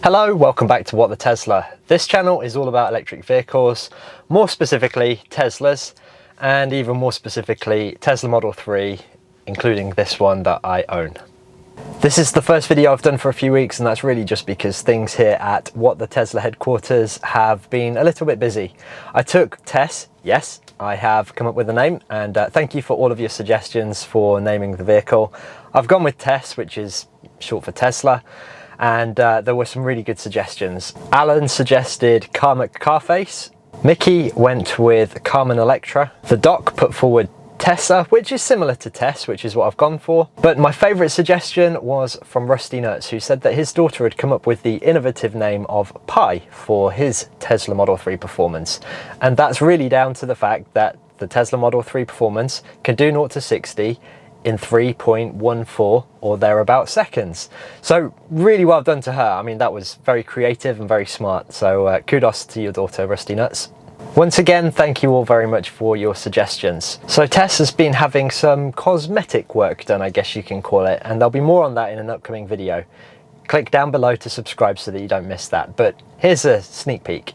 Hello, welcome back to What the Tesla. This channel is all about electric vehicles, more specifically Teslas, and even more specifically Tesla Model 3, including this one that I own. This is the first video I've done for a few weeks, and that's really just because things here at What the Tesla headquarters have been a little bit busy. I took Tess, yes, I have come up with a name, and thank you for all of your suggestions for naming the vehicle. I've gone with Tess, which is short for Tesla. And there were some really good suggestions. Alan suggested Carmack Carface. Mickey went with Carmen Electra. The Doc put forward Tessa, which is similar to Tess, which is what I've gone for. But my favourite suggestion was from Rusty Nuts, who said that his daughter had come up with the innovative name of Pi for his Tesla Model 3 Performance. And that's really down to the fact that the Tesla Model 3 Performance can do 0 to 60 in 3.14 or thereabout seconds. So really well done to her. I mean, that was very creative and very smart. So kudos to your daughter, Rusty Nuts. Once again, thank you all very much for your suggestions. So Tess has been having some cosmetic work done, I guess you can call it, and there'll be more on that in an upcoming video. Click down below to subscribe so that you don't miss that. But here's a sneak peek.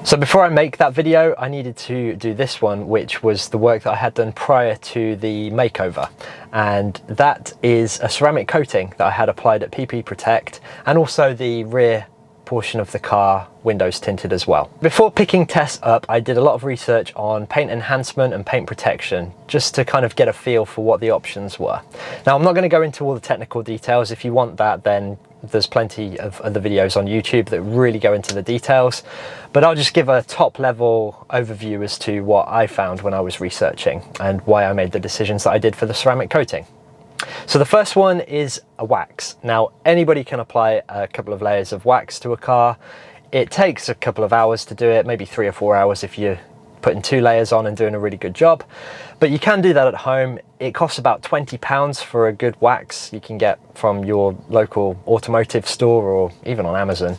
So before I make that video, I needed to do this one, which was the work that I had done prior to the makeover. And that is a ceramic coating that I had applied at PPProtect, and also the rear portion of the car windows tinted as well. Before picking Tess up, I did a lot of research on paint enhancement and paint protection, just to kind of get a feel for what the options were. Now, I'm not going to go into all the technical details. If you want that, then there's plenty of other videos on YouTube that really go into the details, but I'll just give a top level overview as to what I found when I was researching and why I made the decisions that I did for the ceramic coating. So the first one is a wax. Now, anybody can apply a couple of layers of wax to a car. It takes a couple of hours to do it, maybe 3 or 4 hours if you're putting 2 layers on and doing a really good job. But you can do that at home. It costs about £20 for a good wax you can get from your local automotive store or even on Amazon.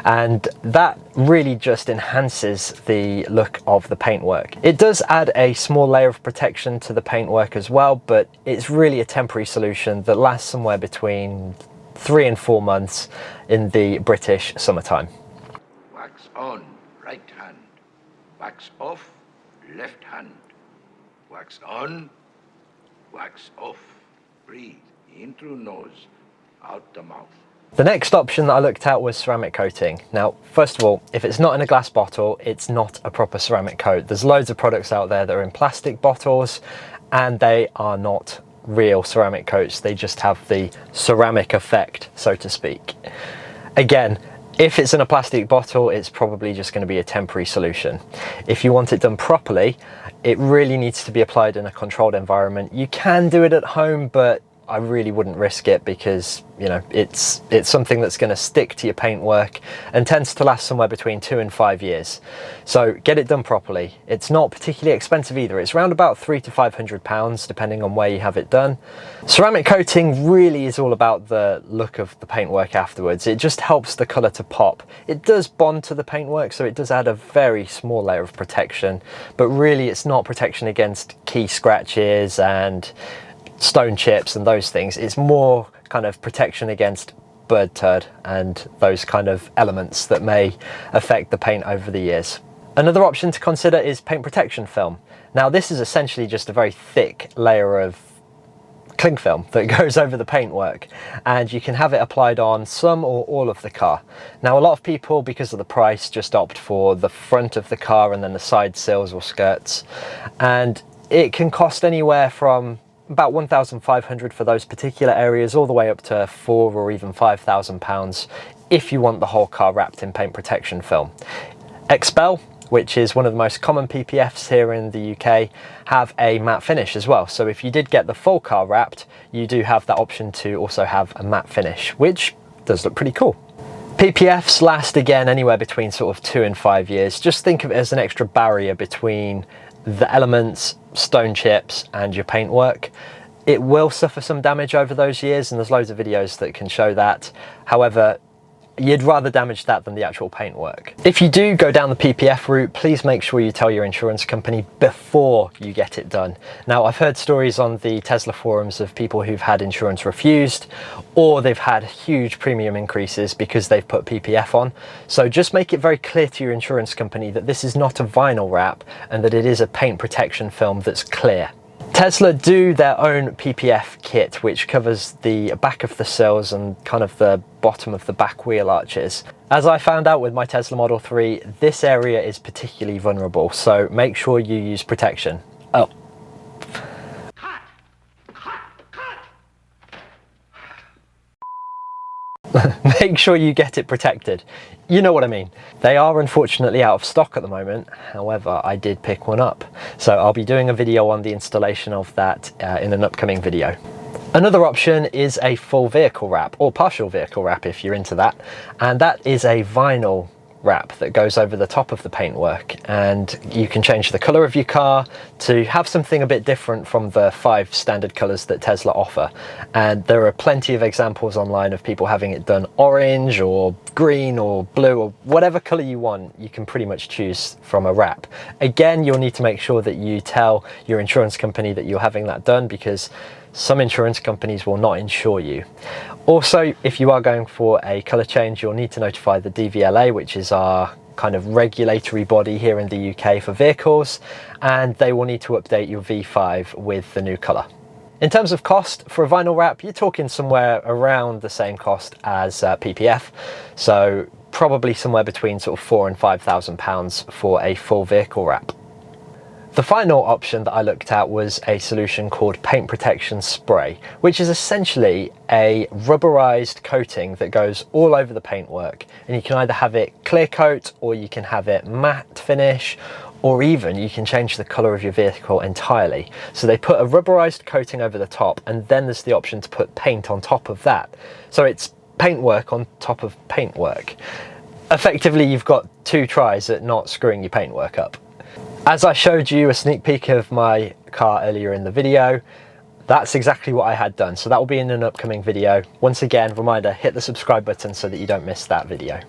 And that really just enhances the look of the paintwork. It does add a small layer of protection to the paintwork as well, but it's really a temporary solution that lasts somewhere between 3 and 4 months in the British summertime. Wax on, right hand. Wax off, left hand. Wax on, wax off. Breathe in through nose, out the mouth. The next option that I looked at was ceramic coating. Now, first of all, if it's not in a glass bottle, it's not a proper ceramic coat. There's loads of products out there that are in plastic bottles, and they are not real ceramic coats. They just have the ceramic effect, so to speak. Again, if it's in a plastic bottle, it's probably just going to be a temporary solution. If you want it done properly, it really needs to be applied in a controlled environment. You can do it at home, but I really wouldn't risk it because, you know, it's something that's going to stick to your paintwork and tends to last somewhere between 2 and 5 years. So get it done properly. It's not particularly expensive either. It's around about £300 to £500 depending on where you have it done. Ceramic coating really is all about the look of the paintwork afterwards. It just helps the colour to pop. It does bond to the paintwork, so it does add a very small layer of protection, but really it's not protection against key scratches and stone chips and those things. It's more kind of protection against bird turd and those kind of elements that may affect the paint over the years. Another option to consider is paint protection film. Now, this is essentially just a very thick layer of cling film that goes over the paintwork, and you can have it applied on some or all of the car. Now, a lot of people, because of the price, just opt for the front of the car and then the side sills or skirts, and it can cost anywhere from about £1,500 for those particular areas, all the way up to £4,000 or even £5,000 if you want the whole car wrapped in paint protection film. Expel, which is one of the most common PPFs here in the UK, have a matte finish as well. So if you did get the full car wrapped, you do have that option to also have a matte finish, which does look pretty cool. PPFs last again anywhere between sort of 2 and 5 years. Just think of it as an extra barrier between the elements, stone chips, and your paintwork. It will suffer some damage over those years, and there's loads of videos that can show that. However, you'd rather damage that than the actual paintwork. If you do go down the PPF route, please make sure you tell your insurance company before you get it done. Now, I've heard stories on the Tesla forums of people who've had insurance refused, or they've had huge premium increases because they've put PPF on. So just make it very clear to your insurance company that this is not a vinyl wrap and that it is a paint protection film that's clear. Tesla do their own PPF kit, which covers the back of the sills and kind of the bottom of the back wheel arches. As I found out with my Tesla Model 3, this area is particularly vulnerable, so make sure you use protection. Oh. Make sure you get it protected. You know what I mean. They are unfortunately out of stock at the moment. However, I did pick one up. So I'll be doing a video on the installation of that in an upcoming video. Another option is a full vehicle wrap, or partial vehicle wrap if you're into that. And that is a vinyl wrap that goes over the top of the paintwork, and you can change the color of your car to have something a bit different from the 5 standard colors that Tesla offer. And there are plenty of examples online of people having it done orange or green or blue or whatever color you want. You can pretty much choose from a wrap. Again, you'll need to make sure that you tell your insurance company that you're having that done, because some insurance companies will not insure you. Also, if you are going for a colour change, you'll need to notify the DVLA, which is our kind of regulatory body here in the UK for vehicles, and they will need to update your V5 with the new colour. In terms of cost, for a vinyl wrap, you're talking somewhere around the same cost as PPF, so probably somewhere between sort of £4,000 and £5,000 for a full vehicle wrap. The final option that I looked at was a solution called Paint Protection Spray, which is essentially a rubberized coating that goes all over the paintwork, and you can either have it clear coat, or you can have it matte finish, or even you can change the color of your vehicle entirely. So they put a rubberized coating over the top, and then there's the option to put paint on top of that. So it's paintwork on top of paintwork. Effectively, you've got 2 tries at not screwing your paintwork up. As I showed you a sneak peek of my car earlier in the video, that's exactly what I had done. So that will be in an upcoming video. Once again, reminder, hit the subscribe button so that you don't miss that video.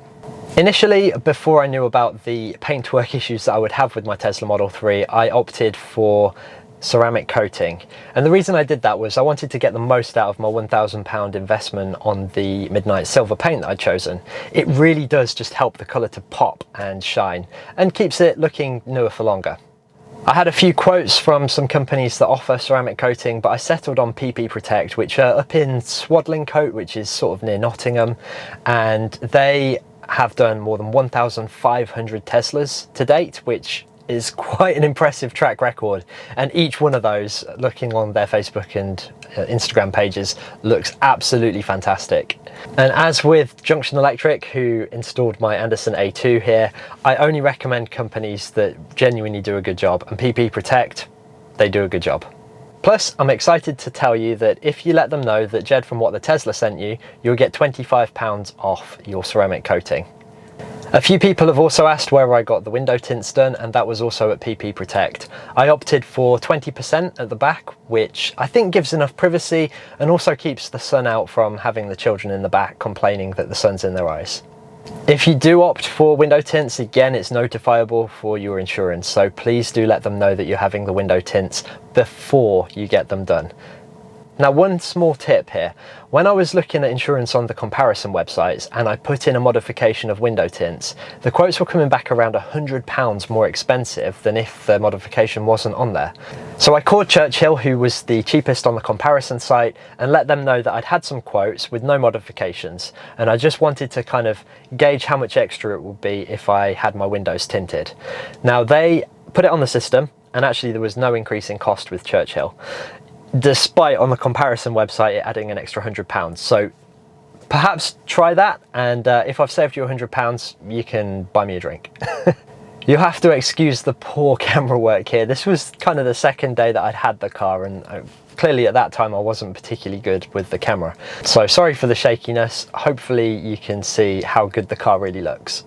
Initially, before I knew about the paintwork issues that I would have with my Tesla Model 3, I opted for ceramic coating. And the reason I did that was I wanted to get the most out of my £1,000 investment on the Midnight Silver paint that I'd chosen. It really does just help the colour to pop and shine, and keeps it looking newer for longer. I had a few quotes from some companies that offer ceramic coating, but I settled on PPProtect, which are up in Swadlincote, which is sort of near Nottingham, and they have done more than 1,500 Teslas to date, which is quite an impressive track record, and each one of those, looking on their Facebook and Instagram pages, looks absolutely fantastic. And as with Junction Electric, who installed my Anderson A2 here, I only recommend companies that genuinely do a good job, and PPProtect, they do a good job. Plus, I'm excited to tell you that if you let them know that Jed from What the Tesla sent you, you'll get £25 off your ceramic coating. A few people have also asked where I got the window tints done, and that was also at PPProtect. I opted for 20% at the back, which I think gives enough privacy and also keeps the sun out from having the children in the back complaining that the sun's in their eyes. If you do opt for window tints, again, it's notifiable for your insurance, so please do let them know that you're having the window tints before you get them done. Now, one small tip here. When I was looking at insurance on the comparison websites and I put in a modification of window tints, the quotes were coming back around £100 more expensive than if the modification wasn't on there. So I called Churchill, who was the cheapest on the comparison site, and let them know that I'd had some quotes with no modifications, and I just wanted to kind of gauge how much extra it would be if I had my windows tinted. Now, they put it on the system, and actually there was no increase in cost with Churchill, despite on the comparison website it adding an extra £100. So perhaps try that, and if I've saved you £100, you can buy me a drink. You'll have to excuse the poor camera work here. This was kind of the second day that I'd had the car, and clearly at that time I wasn't particularly good with the camera. So sorry for the shakiness. Hopefully you can see how good the car really looks.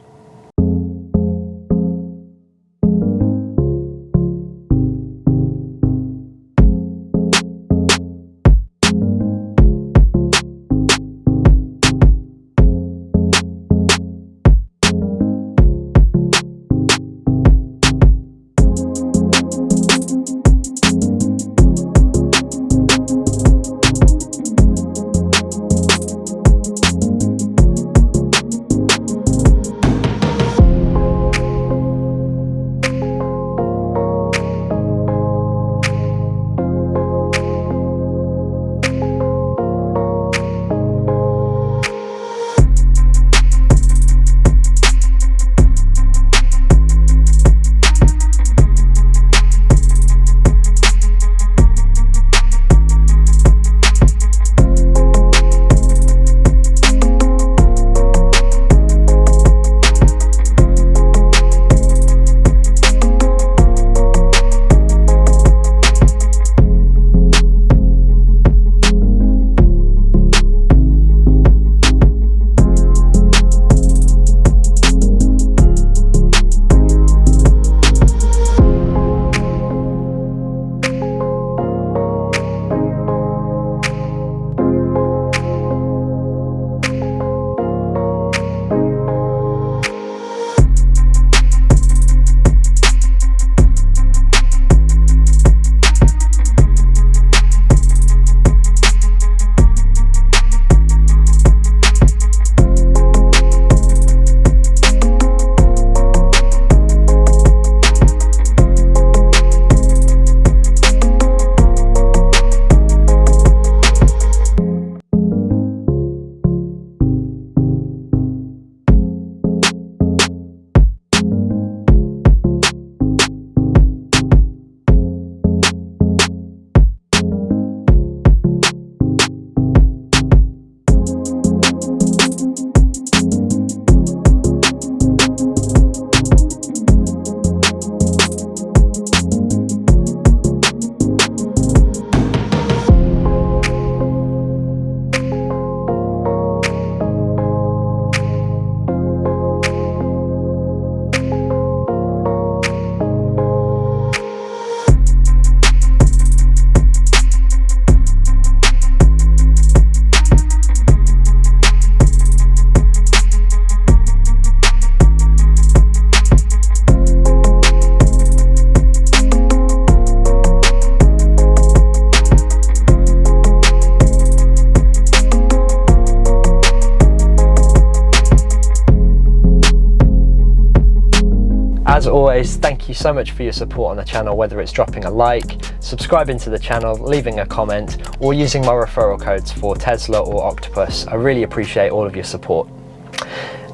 As always, thank you so much for your support on the channel, whether it's dropping a like, subscribing to the channel, leaving a comment, or using my referral codes for Tesla or Octopus. I really appreciate all of your support.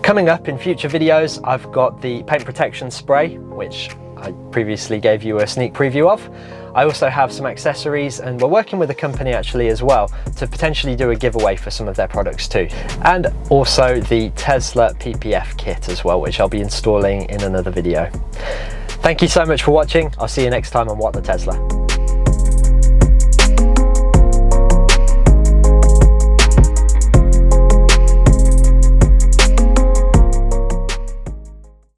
Coming up in future videos, I've got the paint protection spray, which I previously gave you a sneak preview of. I also have some accessories, and we're working with a company actually as well to potentially do a giveaway for some of their products too. And also the Tesla PPF kit as well, which I'll be installing in another video. Thank you so much for watching. I'll see you next time on What the Tesla.